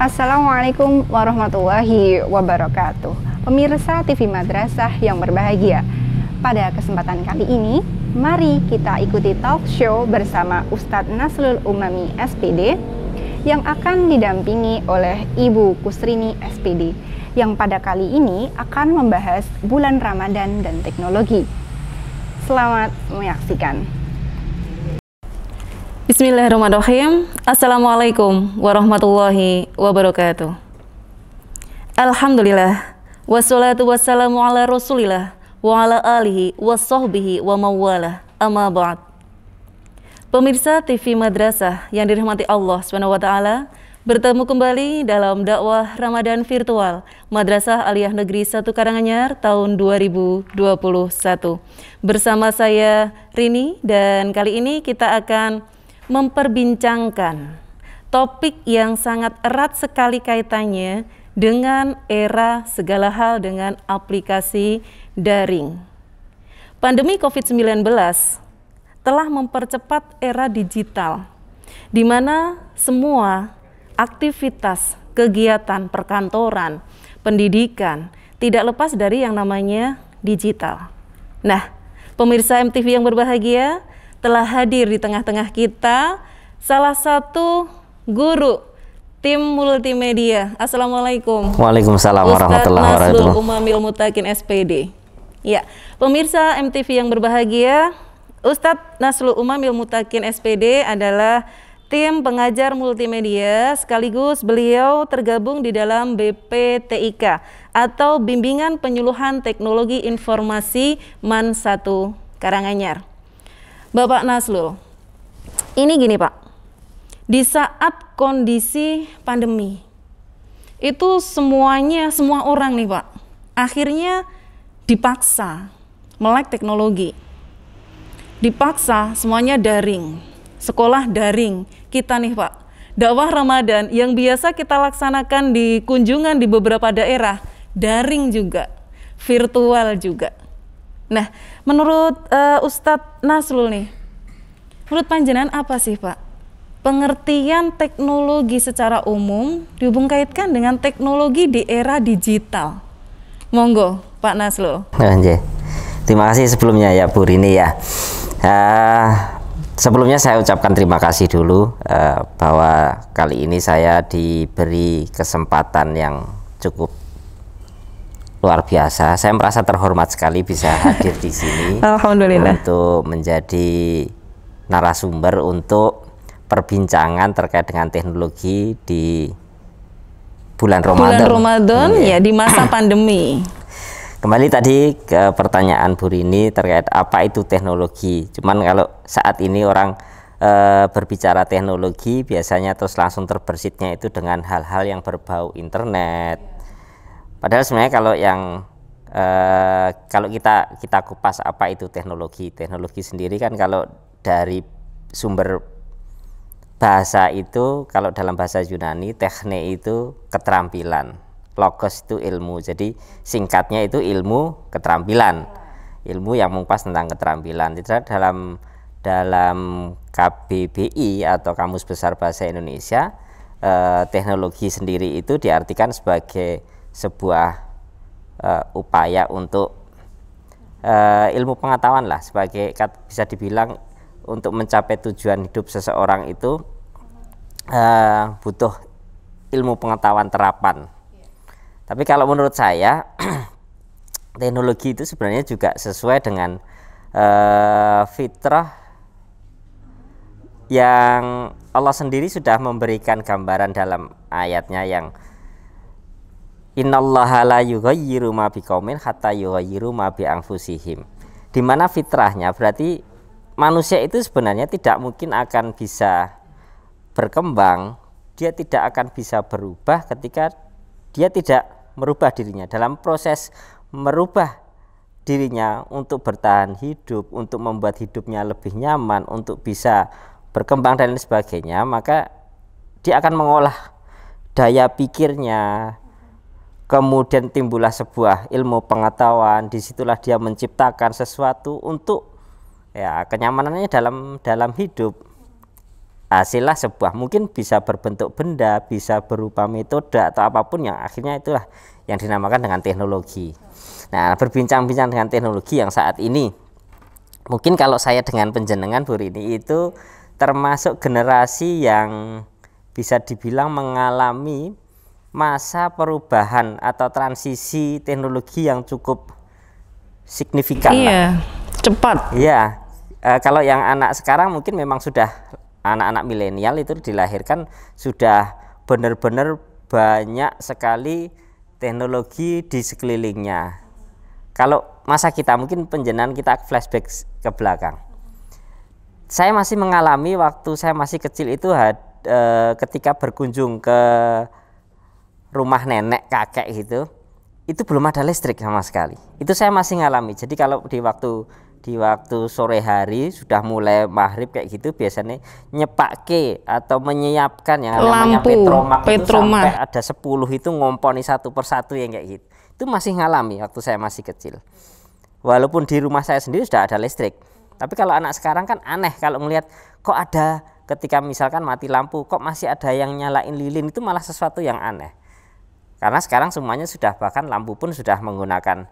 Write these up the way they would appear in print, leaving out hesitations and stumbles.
Assalamualaikum warahmatullahi wabarakatuh. Pemirsa TV Madrasah yang berbahagia, pada kesempatan kali ini, mari kita ikuti talk show bersama Ustadz Naslul Umami SPD yang akan didampingi oleh Ibu Kusrini SPD, yang pada kali ini akan membahas bulan Ramadan dan teknologi. Selamat menyaksikan. Bismillahirrahmanirrahim. Assalamualaikum warahmatullahi wabarakatuh. Alhamdulillah, wassalatu wassalamu ala rasulillah wa ala alihi wa sahbihi wa mawalah, amma ba'd. Pemirsa TV Madrasah yang dirahmati Allah SWT, bertemu kembali dalam dakwah Ramadan virtual Madrasah Aliyah Negeri 1 Karanganyar tahun 2021. Bersama saya Rini, dan kali ini kita akan memperbincangkan topik yang sangat erat sekali kaitannya dengan era segala hal dengan aplikasi daring. Pandemi COVID-19 telah mempercepat era digital, di mana semua aktivitas, kegiatan perkantoran, pendidikan tidak lepas dari yang namanya digital. Nah, pemirsa MTV yang berbahagia, telah hadir di tengah-tengah kita salah satu guru tim multimedia. Assalamualaikum. Waalaikumsalam warahmatullahi wabarakatuh. Ustadz Naslul Umami Mutakin SPD. Ya, pemirsa MTV yang berbahagia, Ustadz Naslul Umami Mutakin SPD adalah tim pengajar multimedia, sekaligus beliau tergabung di dalam BPTIK atau Bimbingan Penyuluhan Teknologi Informasi MAN 1 Karanganyar. Bapak Naslul, ini gini Pak, di saat kondisi pandemi, itu semua orang nih Pak, akhirnya dipaksa melek teknologi, dipaksa semuanya daring, sekolah daring. Kita nih Pak, dakwah Ramadan yang biasa kita laksanakan di kunjungan di beberapa daerah, daring juga, virtual juga. Nah, menurut Ustadz Naslul nih, menurut panjenengan apa sih Pak pengertian teknologi secara umum dihubung kaitkan dengan teknologi di era digital? Monggo Pak Naslul. Terima kasih sebelumnya ya Bu Rini ya. Sebelumnya saya ucapkan terima kasih dulu bahwa kali ini saya diberi kesempatan yang cukup luar biasa. Saya merasa terhormat sekali bisa hadir di sini. Alhamdulillah. Untuk menjadi narasumber untuk perbincangan terkait dengan teknologi di bulan Ramadan. Bulan Ramadan ya, di masa pandemi. Kembali tadi ke pertanyaan Bu Rini terkait apa itu teknologi. Cuman kalau saat ini orang berbicara teknologi biasanya terus langsung terbesitnya itu dengan hal-hal yang berbau internet. Padahal sebenarnya kalau kita kupas apa itu teknologi sendiri kan, kalau dari sumber bahasa itu, kalau dalam bahasa Yunani tekne itu keterampilan, logos itu ilmu, jadi singkatnya itu ilmu keterampilan, ilmu yang mengupas tentang keterampilan. Itu dalam KBBI atau Kamus Besar Bahasa Indonesia, teknologi sendiri itu diartikan sebagai sebuah upaya untuk ilmu pengetahuan lah, sebagai bisa dibilang untuk mencapai tujuan hidup seseorang itu butuh ilmu pengetahuan terapan. Tapi kalau menurut saya teknologi itu sebenarnya juga sesuai dengan fitrah yang Allah sendiri sudah memberikan gambaran dalam ayatnya yang innallaha la yughayyiru ma biqaumin hatta yughayyiru ma bi anfusihim. Di mana fitrahnya berarti manusia itu sebenarnya tidak mungkin akan bisa berkembang, dia tidak akan bisa berubah ketika dia tidak merubah dirinya. Dalam proses merubah dirinya untuk bertahan hidup, untuk membuat hidupnya lebih nyaman, untuk bisa berkembang dan lain sebagainya, maka dia akan mengolah daya pikirnya. Kemudian timbullah sebuah ilmu pengetahuan, disitulah dia menciptakan sesuatu untuk ya kenyamanannya dalam hidup. hasillah sebuah, mungkin bisa berbentuk benda, bisa berupa metode atau apapun yang akhirnya itulah yang dinamakan dengan teknologi. Nah, berbincang-bincang dengan teknologi yang saat ini, mungkin kalau saya dengan penjenengan Bu Rini itu termasuk generasi yang bisa dibilang mengalami masa perubahan atau transisi teknologi yang cukup signifikan. Iya, cepat. Iya, kalau yang anak sekarang mungkin memang sudah anak-anak milenial itu dilahirkan sudah benar-benar banyak sekali teknologi di sekelilingnya. Kalau masa kita mungkin penjenengan kita flashback ke belakang. Saya masih mengalami waktu saya masih kecil itu ketika berkunjung ke rumah nenek kakek gitu, itu belum ada listrik sama sekali. Itu saya masih ngalami. Jadi kalau di waktu sore hari sudah mulai maghrib kayak gitu biasanya nyepake atau menyiapkan yang namanya petromak itu sampai ada 10 itu ngomponi satu persatu yang kayak gitu. Itu masih ngalami waktu saya masih kecil. Walaupun di rumah saya sendiri sudah ada listrik. Tapi kalau anak sekarang kan aneh kalau melihat kok ada ketika misalkan mati lampu kok masih ada yang nyalain lilin, itu malah sesuatu yang aneh. Karena sekarang semuanya sudah, bahkan lampu pun sudah menggunakan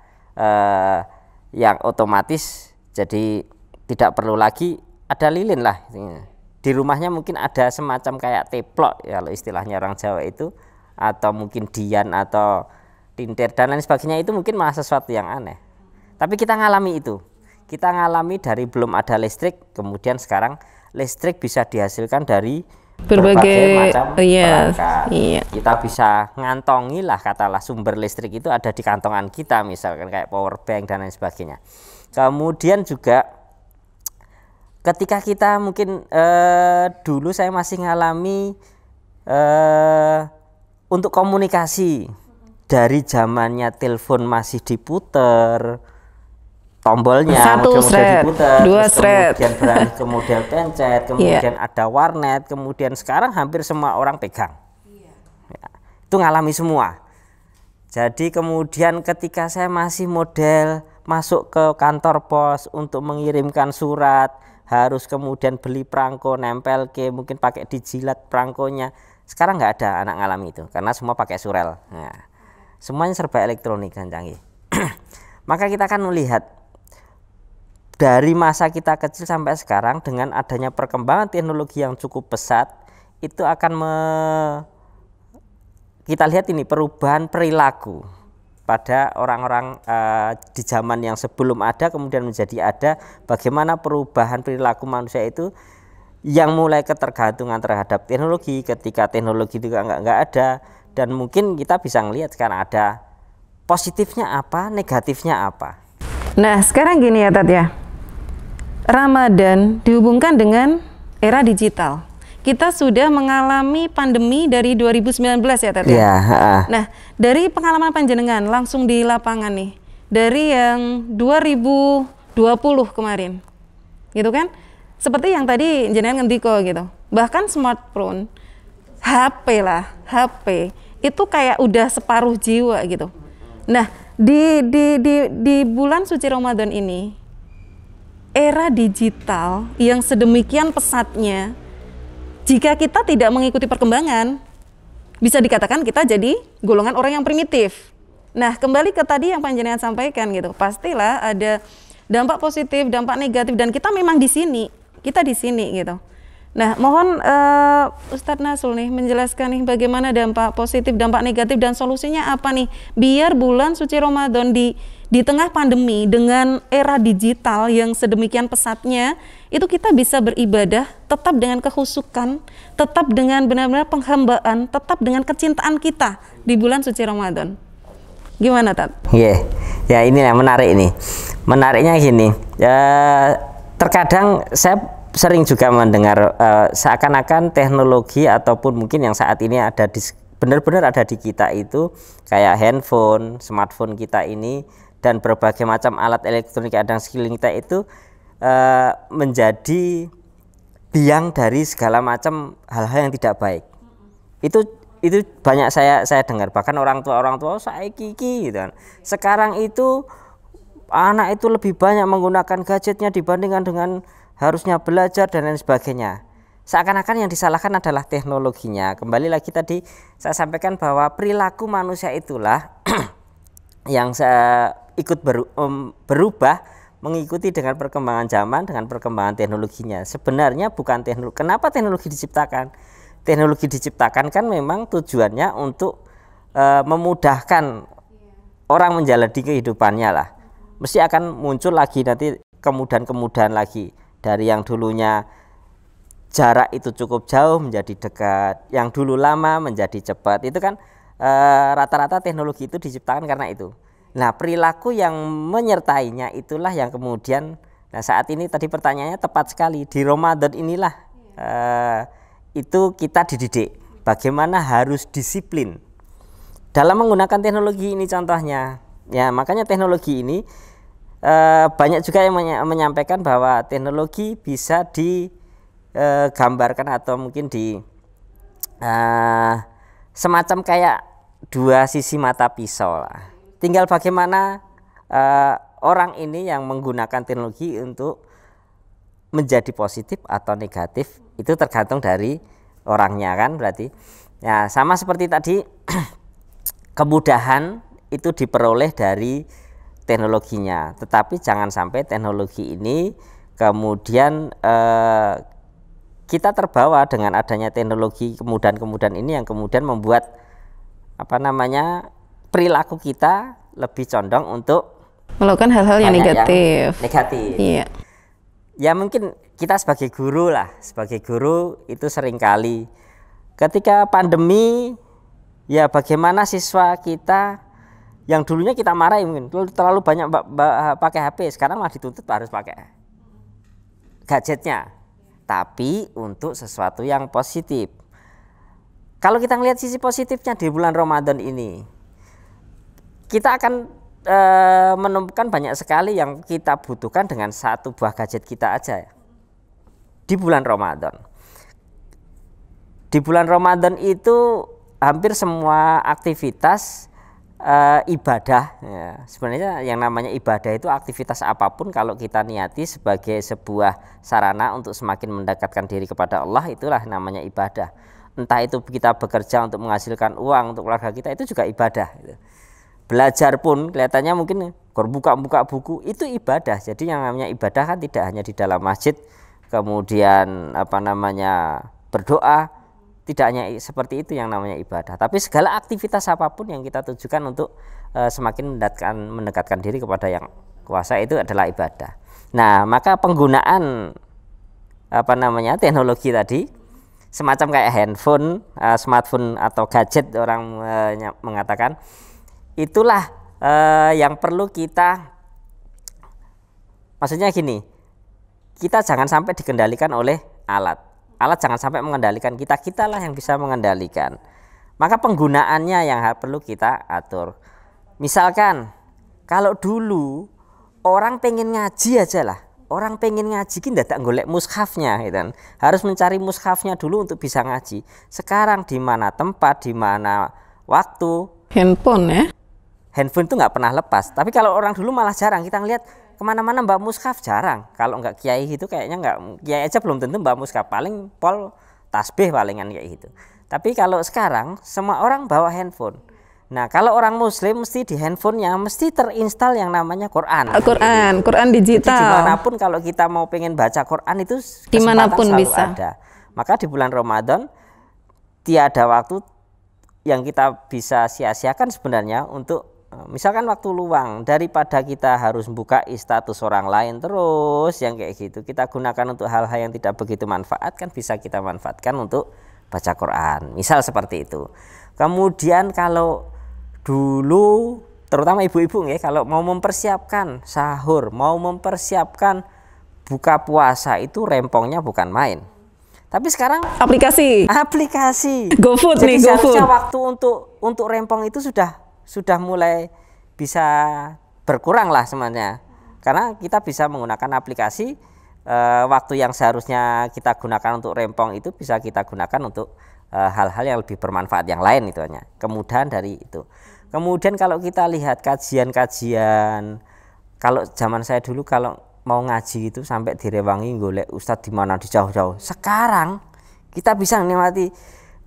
yang otomatis. Jadi tidak perlu lagi ada lilin lah. Di rumahnya mungkin ada semacam kayak teplok ya, kalau istilahnya orang Jawa itu, atau mungkin dian atau tintir dan lain sebagainya, itu mungkin malah sesuatu yang aneh. Tapi kita ngalami itu. Kita ngalami dari belum ada listrik, kemudian sekarang listrik bisa dihasilkan dari berbagai macam perangkat. Iya. Kita bisa ngantongi lah, katalah sumber listrik itu ada di kantongan kita, misalkan kayak power bank dan lain sebagainya. Kemudian juga ketika kita mungkin dulu saya masih ngalami untuk komunikasi dari zamannya telepon masih diputer tombolnya, satu thread, diputer, dua thread, kemudian beralih ke model pencet, kemudian ada warnet, kemudian sekarang hampir semua orang pegang. Ya, itu ngalami semua. Jadi kemudian ketika saya masih model masuk ke kantor pos untuk mengirimkan surat, harus kemudian beli perangko, nempel ke, mungkin pakai dijilat perangkonya. Sekarang nggak ada anak ngalami itu, karena semua pakai surel. Nah, semuanya serba elektronik dan canggih. Maka kita akan melihat dari masa kita kecil sampai sekarang dengan adanya perkembangan teknologi yang cukup pesat, itu akan kita lihat ini perubahan perilaku pada orang-orang di zaman yang sebelum ada kemudian menjadi ada, bagaimana perubahan perilaku manusia itu yang mulai ketergantungan terhadap teknologi ketika teknologi itu nggak ada, dan mungkin kita bisa melihat sekarang ada positifnya apa, negatifnya apa. Nah sekarang gini ya Tat ya, Ramadan dihubungkan dengan era digital. Kita sudah mengalami pandemi dari 2019 ya Tat ya. Nah, dari pengalaman panjenengan langsung di lapangan nih, dari yang 2020 kemarin, gitu kan? Seperti yang tadi jenengan ngendiko gitu. Bahkan smartphone, HP itu kayak udah separuh jiwa gitu. Nah, di bulan suci Ramadan ini, era digital yang sedemikian pesatnya, jika kita tidak mengikuti perkembangan, bisa dikatakan kita jadi golongan orang yang primitif. Nah, kembali ke tadi yang panjenengan sampaikan gitu, pastilah ada dampak positif, dampak negatif, dan kita memang di sini, kita di sini gitu. Nah, mohon Ustadz Nasul nih menjelaskan nih bagaimana dampak positif, dampak negatif, dan solusinya apa nih biar bulan suci Ramadan di tengah pandemi dengan era digital yang sedemikian pesatnya itu kita bisa beribadah tetap dengan kehusukan, tetap dengan benar-benar penghambaan, tetap dengan kecintaan kita di bulan suci Ramadan. Gimana Tat? Ya ini yang menarik ini. Menariknya gini, terkadang saya sering juga mendengar seakan-akan teknologi ataupun mungkin yang saat ini ada di benar-benar ada di kita itu kayak handphone, smartphone kita ini dan berbagai macam alat elektronik yang ada di sekeliling kita itu menjadi biang dari segala macam hal-hal yang tidak baik. Itu banyak saya dengar, bahkan orang tua saya kiki gitu. Sekarang itu anak itu lebih banyak menggunakan gadgetnya dibandingkan dengan harusnya belajar dan lain sebagainya. seakan-akan yang disalahkan adalah teknologinya. Kembali lagi tadi saya sampaikan bahwa perilaku manusia itulah yang ikut berubah mengikuti dengan perkembangan zaman, dengan perkembangan teknologinya. Sebenarnya bukan teknologi. Kenapa teknologi diciptakan? Teknologi diciptakan kan memang tujuannya untuk memudahkan orang menjalani kehidupannya lah. Mesti akan muncul lagi nanti kemudahan-kemudahan lagi, dari yang dulunya jarak itu cukup jauh menjadi dekat, yang dulu lama menjadi cepat. Itu kan rata-rata teknologi itu diciptakan karena itu. Nah, perilaku yang menyertainya itulah yang kemudian, nah saat ini tadi pertanyaannya tepat sekali, di Ramadan inilah itu kita dididik bagaimana harus disiplin dalam menggunakan teknologi ini contohnya. Ya, makanya teknologi ini banyak juga yang menyampaikan bahwa teknologi bisa digambarkan atau mungkin di semacam kayak dua sisi mata pisau lah. Tinggal bagaimana orang ini yang menggunakan teknologi untuk menjadi positif atau negatif, itu tergantung dari orangnya kan berarti. Ya, sama seperti tadi kemudahan itu diperoleh dari teknologinya, tetapi jangan sampai teknologi ini kemudian kita terbawa dengan adanya teknologi kemudahan-kemudahan ini yang kemudian membuat perilaku kita lebih condong untuk melakukan hal-hal yang negatif. Iya. Ya mungkin kita sebagai guru itu seringkali ketika pandemi, ya bagaimana siswa kita yang dulunya kita marahi mungkin terlalu banyak pakai HP, sekarang malah dituntut harus pakai gadgetnya, tapi untuk sesuatu yang positif. Kalau kita melihat sisi positifnya di bulan Ramadan ini, kita akan menemukan banyak sekali yang kita butuhkan dengan satu buah gadget kita aja di bulan Ramadan. Di bulan Ramadan itu hampir semua aktivitas ibadah, ya. Sebenarnya yang namanya ibadah itu aktivitas apapun kalau kita niati sebagai sebuah sarana untuk semakin mendekatkan diri kepada Allah, itulah namanya ibadah. Entah itu kita bekerja untuk menghasilkan uang untuk keluarga kita, itu juga ibadah. Belajar pun kelihatannya mungkin buka buku, itu ibadah. Jadi yang namanya ibadah kan tidak hanya di dalam masjid, kemudian berdoa. Tidak hanya seperti itu yang namanya ibadah, tapi segala aktivitas apapun yang kita tujukan untuk semakin mendekatkan diri kepada yang kuasa, itu adalah ibadah. Nah, maka penggunaan teknologi tadi semacam kayak handphone, smartphone atau gadget orang mengatakan, itulah yang perlu kita, maksudnya gini, kita jangan sampai dikendalikan oleh alat jangan sampai mengendalikan kita lah yang bisa mengendalikan. Maka penggunaannya yang perlu kita atur. Misalkan kalau dulu orang pengen ngaji aja lah, orang pengen ngaji kita golek mushafnya gitu. Harus mencari mushafnya dulu untuk bisa ngaji. Sekarang di mana tempat, di mana waktu, handphone itu nggak pernah lepas. Tapi kalau orang dulu malah jarang, kita ngelihat kemana-mana mbak mushaf jarang. Kalau nggak kiai itu kayaknya nggak, kiai aja belum tentu mbak mushaf, paling pol tasbih palingan kayak gitu. Tapi kalau sekarang semua orang bawa handphone. Nah, kalau orang muslim mesti di handphonenya mesti terinstall yang namanya Quran. Quran digital. Jadi dimanapun kalau kita mau pengen baca Quran itu dimanapun bisa ada. Maka di bulan Ramadan tiada waktu yang kita bisa sia-siakan sebenarnya untuk misalkan waktu luang, daripada kita harus buka status orang lain terus yang kayak gitu, kita gunakan untuk hal-hal yang tidak begitu manfaat, kan bisa kita manfaatkan untuk baca Quran, misal seperti itu. Kemudian kalau dulu terutama ibu-ibu ya, kalau mau mempersiapkan sahur, mau mempersiapkan buka puasa, itu rempongnya bukan main. Tapi sekarang aplikasi GoFood nih, GoFood. Waktu untuk rempong itu sudah mulai bisa berkurang lah sebenarnya, karena kita bisa menggunakan aplikasi. Waktu yang seharusnya kita gunakan untuk rempong itu bisa kita gunakan untuk hal-hal yang lebih bermanfaat yang lain, itu hanya kemudahan dari itu. Kemudian kalau kita lihat kajian-kajian, kalau zaman saya dulu kalau mau ngaji itu sampai direwangi golek ustadz di mana, di jauh-jauh. Sekarang Kita bisa menikmati,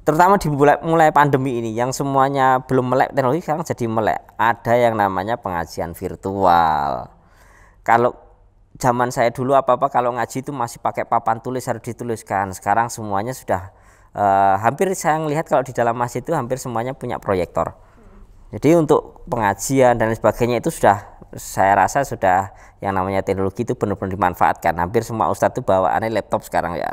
terutama mulai pandemi ini yang semuanya belum melek teknologi sekarang jadi melek. Ada yang namanya pengajian virtual. Kalau zaman saya dulu apa-apa kalau ngaji itu masih pakai papan tulis, harus dituliskan. Sekarang semuanya sudah hampir saya melihat kalau di dalam masjid itu hampir semuanya punya proyektor. Jadi untuk pengajian dan sebagainya itu sudah, saya rasa sudah yang namanya teknologi itu benar-benar dimanfaatkan. Hampir semua ustadz itu bawaannya laptop sekarang ya.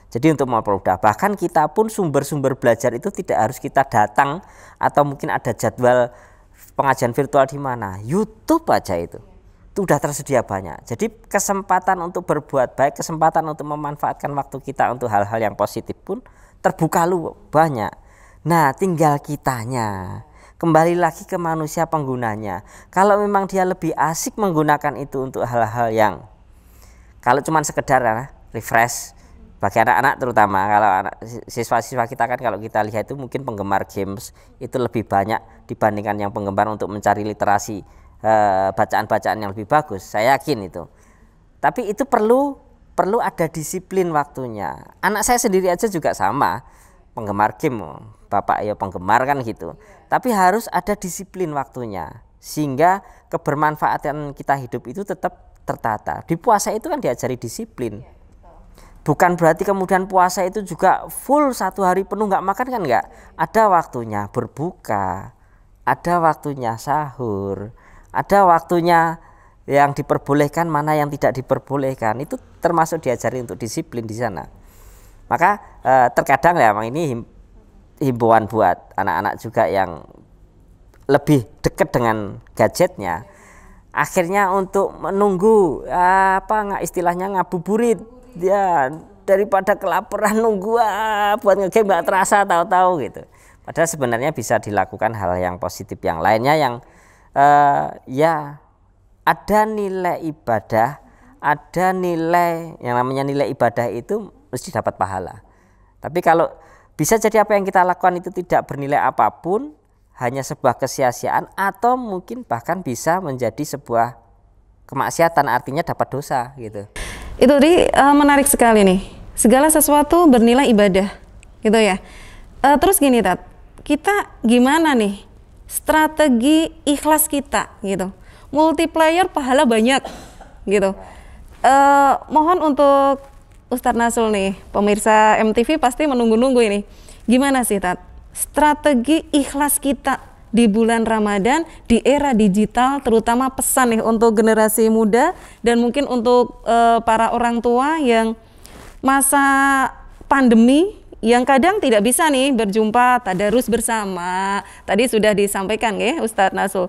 Jadi untuk mempermudah, bahkan kita pun sumber-sumber belajar itu tidak harus kita datang atau mungkin ada jadwal pengajian virtual di mana. YouTube aja itu sudah tersedia banyak. Jadi kesempatan untuk berbuat baik, kesempatan untuk memanfaatkan waktu kita untuk hal-hal yang positif pun terbuka lu banyak. Nah, tinggal kitanya. Kembali lagi ke manusia penggunanya. Kalau memang dia lebih asik menggunakan itu untuk hal-hal yang kalau cuma sekedar refresh, bagi anak-anak terutama, kalau anak siswa-siswa kita kan kalau kita lihat itu mungkin penggemar games itu lebih banyak dibandingkan yang penggemar untuk mencari literasi bacaan-bacaan yang lebih bagus. Saya yakin itu. Tapi itu perlu ada disiplin waktunya. Anak saya sendiri aja juga sama, penggemar game, bapak ya penggemar kan gitu. Tapi harus ada disiplin waktunya sehingga kebermanfaatan kita hidup itu tetap tertata. Di puasa itu kan diajari disiplin. Bukan berarti kemudian puasa itu juga full 1 hari penuh nggak makan, kan nggak. Ada waktunya berbuka, ada waktunya sahur, ada waktunya yang diperbolehkan, mana yang tidak diperbolehkan. Itu termasuk diajari untuk disiplin di sana. Maka terkadang ya ini himbauan buat anak-anak juga yang lebih dekat dengan gadgetnya. Akhirnya untuk menunggu istilahnya ngabuburit ya, daripada kelaparan nunggu buat ngegame nggak terasa tahu-tahu gitu. Padahal sebenarnya bisa dilakukan hal yang positif yang lainnya yang ya ada nilai ibadah, ada nilai yang namanya nilai ibadah itu mesti dapat pahala. Tapi kalau bisa jadi apa yang kita lakukan itu tidak bernilai apapun, hanya sebuah kesia-siaan atau mungkin bahkan bisa menjadi sebuah kemaksiatan, artinya dapat dosa gitu. Itu tadi menarik sekali nih. Segala sesuatu bernilai ibadah, gitu ya. Terus gini Tat, kita gimana nih strategi ikhlas kita gitu? Multiplier pahala banyak gitu. Mohon untuk Ustadz Nasul nih, pemirsa MTV pasti menunggu-nunggu ini. Gimana sih Tat, strategi ikhlas kita di bulan Ramadan di era digital, terutama pesan nih untuk generasi muda dan mungkin untuk para orang tua yang masa pandemi yang kadang tidak bisa nih berjumpa tadarus bersama. Tadi sudah disampaikan ya Ustadz Nasul,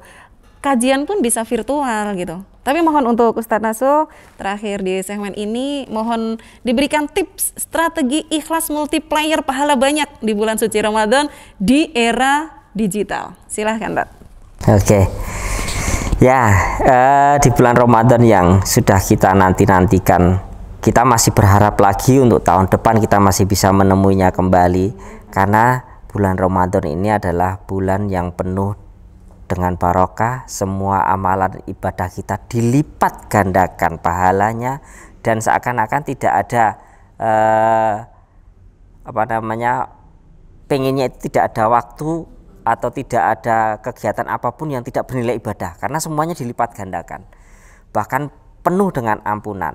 kajian pun bisa virtual gitu. Tapi mohon untuk Ustadz Nasul terakhir di segmen ini mohon diberikan tips strategi ikhlas multiplier pahala banyak di bulan suci Ramadan di era digital. Silahkan Pak. Oke. Ya, di bulan Ramadan yang sudah kita nanti-nantikan, kita masih berharap lagi untuk tahun depan kita masih bisa menemuinya kembali, karena bulan Ramadan ini adalah bulan yang penuh dengan barokah. Semua amalan ibadah kita dilipat gandakan pahalanya dan seakan-akan tidak ada pengennya itu tidak ada waktu atau tidak ada kegiatan apapun yang tidak bernilai ibadah, karena semuanya dilipat gandakan, bahkan penuh dengan ampunan.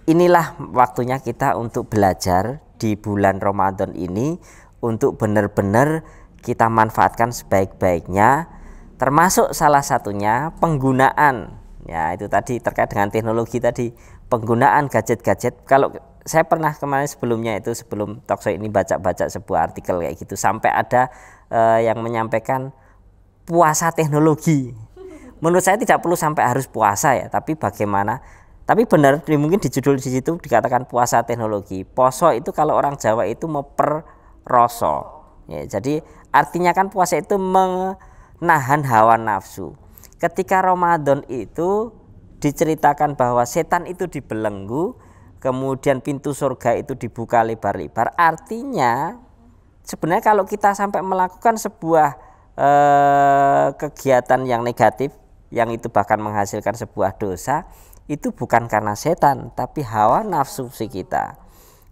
Inilah waktunya kita untuk belajar di bulan Ramadan ini untuk benar-benar kita manfaatkan sebaik-baiknya, termasuk salah satunya penggunaan, ya itu tadi terkait dengan teknologi tadi, penggunaan gadget-gadget. Kalau saya pernah kemarin sebelumnya itu sebelum talkshow ini baca-baca sebuah artikel kayak gitu, sampai ada yang menyampaikan puasa teknologi. Menurut saya tidak perlu sampai harus puasa ya, tapi bagaimana? Tapi benar, mungkin di judul di situ dikatakan puasa teknologi. Poso itu kalau orang Jawa itu meper rasa. Ya, jadi artinya kan puasa itu menahan hawa nafsu. Ketika Ramadan itu diceritakan bahwa setan itu dibelenggu, kemudian pintu surga itu dibuka lebar-lebar. Artinya sebenarnya kalau kita sampai melakukan sebuah kegiatan yang negatif, yang itu bahkan menghasilkan sebuah dosa, itu bukan karena setan, tapi hawa nafsu kita.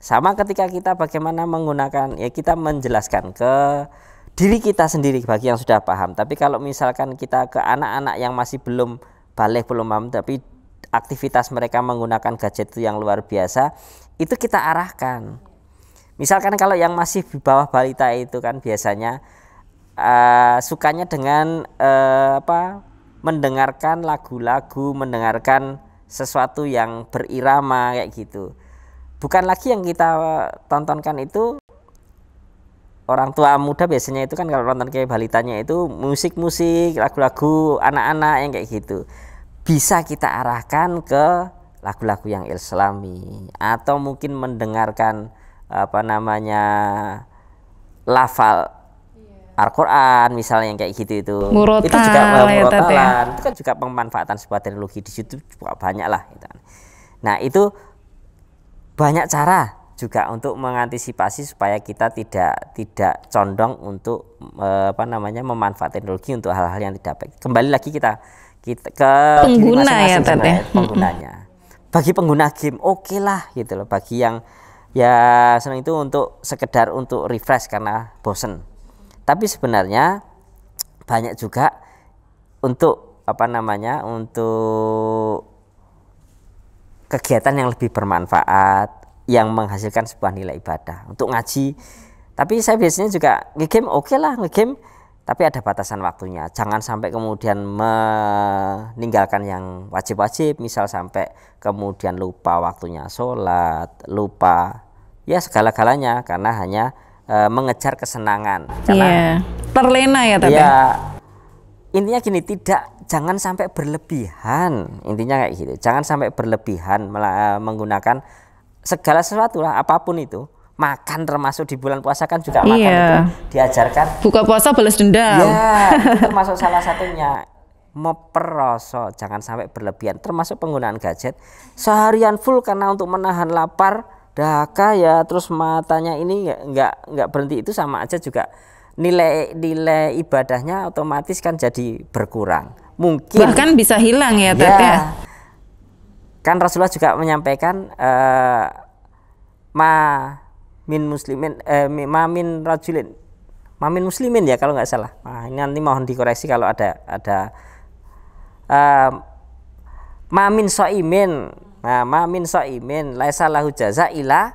Sama ketika kita bagaimana menggunakan, ya kita menjelaskan ke diri kita sendiri bagi yang sudah paham. Tapi kalau misalkan kita ke anak-anak yang masih belum balik, belum paham, tapi aktivitas mereka menggunakan gadget itu yang luar biasa, itu kita arahkan. Misalkan kalau yang masih di bawah balita itu kan biasanya sukanya dengan mendengarkan lagu-lagu, mendengarkan sesuatu yang berirama kayak gitu. Bukan lagi yang kita tontonkan itu, orang tua muda biasanya itu kan kalau nonton kayak balitanya itu musik-musik, lagu-lagu anak-anak yang kayak gitu. Bisa kita arahkan ke lagu-lagu yang islami, atau mungkin mendengarkan lafal Al-Quran misalnya yang kayak gitu itu. Murotal, itu juga murotalan, ya. itu kan juga pemanfaatan sebuah teknologi di situ juga banyak lah gitu. Nah, itu banyak cara juga untuk mengantisipasi supaya kita tidak condong untuk memanfaatkan teknologi untuk hal-hal yang tidak baik. Kembali lagi kita ke pengguna diri ya, Tete. penggunanya. Bagi pengguna game oke lah gitu loh. Bagi yang ya senang itu untuk sekedar untuk refresh karena bosen. Tapi sebenarnya banyak juga untuk untuk kegiatan yang lebih bermanfaat, yang menghasilkan sebuah nilai ibadah, untuk ngaji. Tapi saya biasanya juga nge-game oke lah, nge-game, tapi ada batasan waktunya. Jangan sampai kemudian meninggalkan yang wajib-wajib, misal sampai kemudian lupa waktunya sholat, lupa ya segala-galanya karena hanya mengejar kesenangan. Karena terlena ya Tete. Ya, intinya gini, jangan sampai berlebihan. Intinya kayak gitu. Jangan sampai berlebihan menggunakan segala sesuatu lah, apapun itu. Makan termasuk di bulan puasa kan juga makan itu diajarkan. Buka puasa balas dendam. Ya, itu termasuk salah satunya. Meperoso, jangan sampai berlebihan. Termasuk penggunaan gadget seharian full karena untuk menahan lapar, dahaga ya, terus matanya ini nggak berhenti, itu sama aja juga nilai ibadahnya otomatis kan jadi berkurang. Mungkin bahkan bisa hilang ya Tete. Ya, kan Rasulullah juga menyampaikan ma min muslimin ya kalau nggak salah. Nah, ini nanti mohon dikoreksi kalau ada mamin soimin. Nah, mamin soimin laisa lahu jaza ila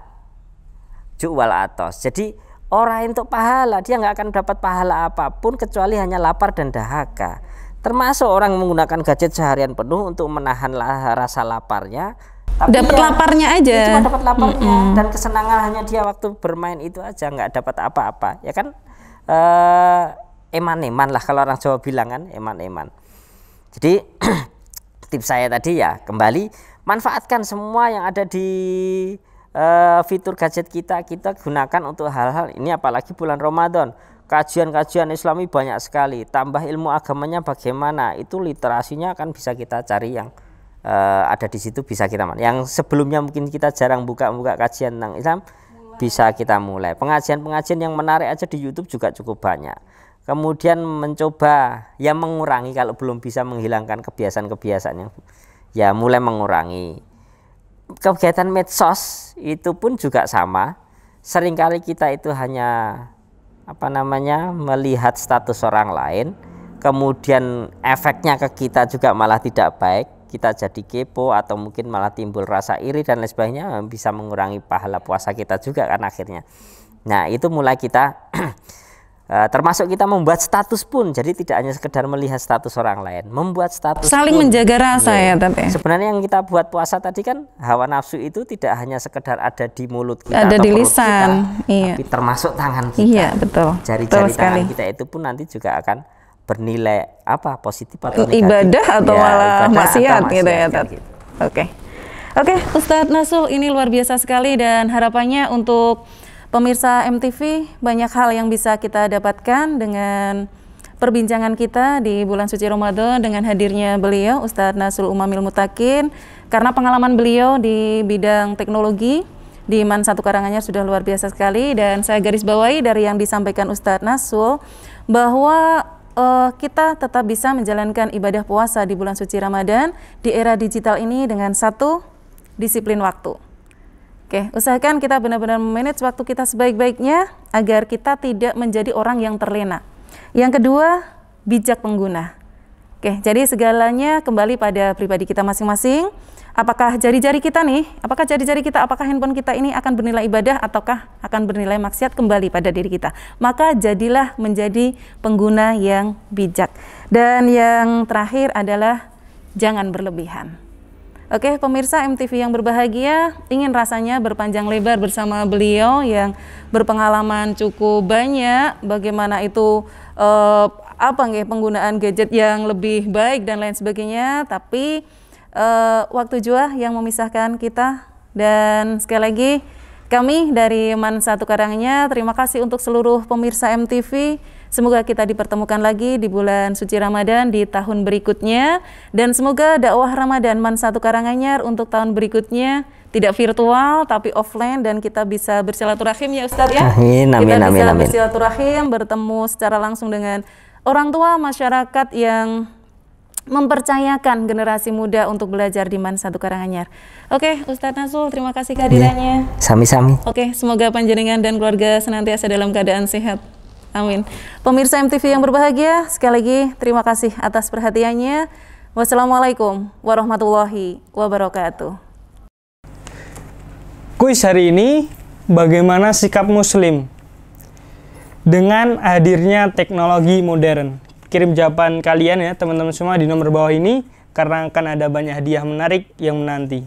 ju'wal atos. Jadi orang untuk pahala, dia nggak akan dapat pahala apapun kecuali hanya lapar dan dahaga. Termasuk orang menggunakan gadget seharian penuh untuk menahan rasa laparnya. Dapat laparnya aja. Cuma dapat laparnya dan kesenangan hanya dia waktu bermain itu aja, nggak dapat apa-apa. Ya kan eman-eman lah kalau orang Jawa bilang kan, eman-eman. Jadi tips saya tadi ya kembali manfaatkan semua yang ada di fitur gadget kita gunakan untuk hal-hal ini, apalagi bulan Ramadan. Kajian-kajian Islami banyak sekali, tambah ilmu agamanya bagaimana, itu literasinya kan bisa kita cari yang ada di situ, bisa kita yang sebelumnya mungkin kita jarang buka kajian tentang Islam, bisa kita mulai. Pengajian-pengajian yang menarik aja di YouTube juga cukup banyak. Kemudian mencoba ya mengurangi, kalau belum bisa menghilangkan kebiasaan-kebiasaan yang ya mulai mengurangi. Kegiatan medsos itu pun juga sama. Seringkali kita itu hanya melihat status orang lain, kemudian efeknya ke kita juga malah tidak baik. Kita jadi kepo atau mungkin malah timbul rasa iri dan lain sebagainya, bisa mengurangi pahala puasa kita juga kan akhirnya. Nah, itu mulai kita termasuk kita membuat status pun, jadi tidak hanya sekedar melihat status orang lain, membuat status saling pun menjaga rasa ya Tete. Sebenarnya yang kita buat puasa tadi kan hawa nafsu itu tidak hanya sekedar ada di mulut kita, ada atau di perut lisan, kita, tapi termasuk tangan kita. Iya, betul. Jari-jari tangan kita itu pun nanti juga akan bernilai positif atau negatif. Ibadah atau ya, malah maksiat gitu ya kan, Tete. Oke, Ustadz Nasuh, ini luar biasa sekali dan harapannya untuk pemirsa MTV banyak hal yang bisa kita dapatkan dengan perbincangan kita di bulan suci Ramadan dengan hadirnya beliau Ustadz Nasrul Umamil Mutakin, karena pengalaman beliau di bidang teknologi di MAN 1 Karanganyar sudah luar biasa sekali. Dan saya garis bawahi dari yang disampaikan Ustadz Nasrul bahwa kita tetap bisa menjalankan ibadah puasa di bulan suci Ramadan di era digital ini dengan satu, disiplin waktu. Oke, usahakan kita benar-benar memanage waktu kita sebaik-baiknya agar kita tidak menjadi orang yang terlena. Yang kedua, bijak pengguna. Oke, jadi segalanya kembali pada pribadi kita masing-masing. Apakah jari-jari kita nih, apakah handphone kita ini akan bernilai ibadah ataukah akan bernilai maksiat, kembali pada diri kita. Maka jadilah menjadi pengguna yang bijak. Dan yang terakhir adalah jangan berlebihan. Oke, pemirsa MTV yang berbahagia, ingin rasanya berpanjang lebar bersama beliau yang berpengalaman cukup banyak bagaimana itu penggunaan gadget yang lebih baik dan lain sebagainya, tapi waktu jua yang memisahkan kita. Dan sekali lagi kami dari MAN 1 Karanganyar terima kasih untuk seluruh pemirsa MTV. Semoga kita dipertemukan lagi di bulan suci Ramadan di tahun berikutnya, dan semoga dakwah Ramadan MAN 1 Karanganyar untuk tahun berikutnya tidak virtual tapi offline, dan kita bisa bersilaturahim ya Ustadz ya. Amin, amin, kita bisa amin. bersilaturahim, bertemu secara langsung dengan orang tua, masyarakat yang mempercayakan generasi muda untuk belajar di MAN 1 Karanganyar. Oke, Ustadz Nasul, terima kasih kehadirannya. Sami-sami. Oke, semoga panjenengan dan keluarga senantiasa dalam keadaan sehat. Amin. Pemirsa MTV yang berbahagia, sekali lagi terima kasih atas perhatiannya. Wassalamualaikum warahmatullahi wabarakatuh. Kuis hari ini, bagaimana sikap Muslim dengan hadirnya teknologi modern? Kirim jawaban kalian ya teman-teman semua di nomor bawah ini, karena akan ada banyak hadiah menarik yang menanti.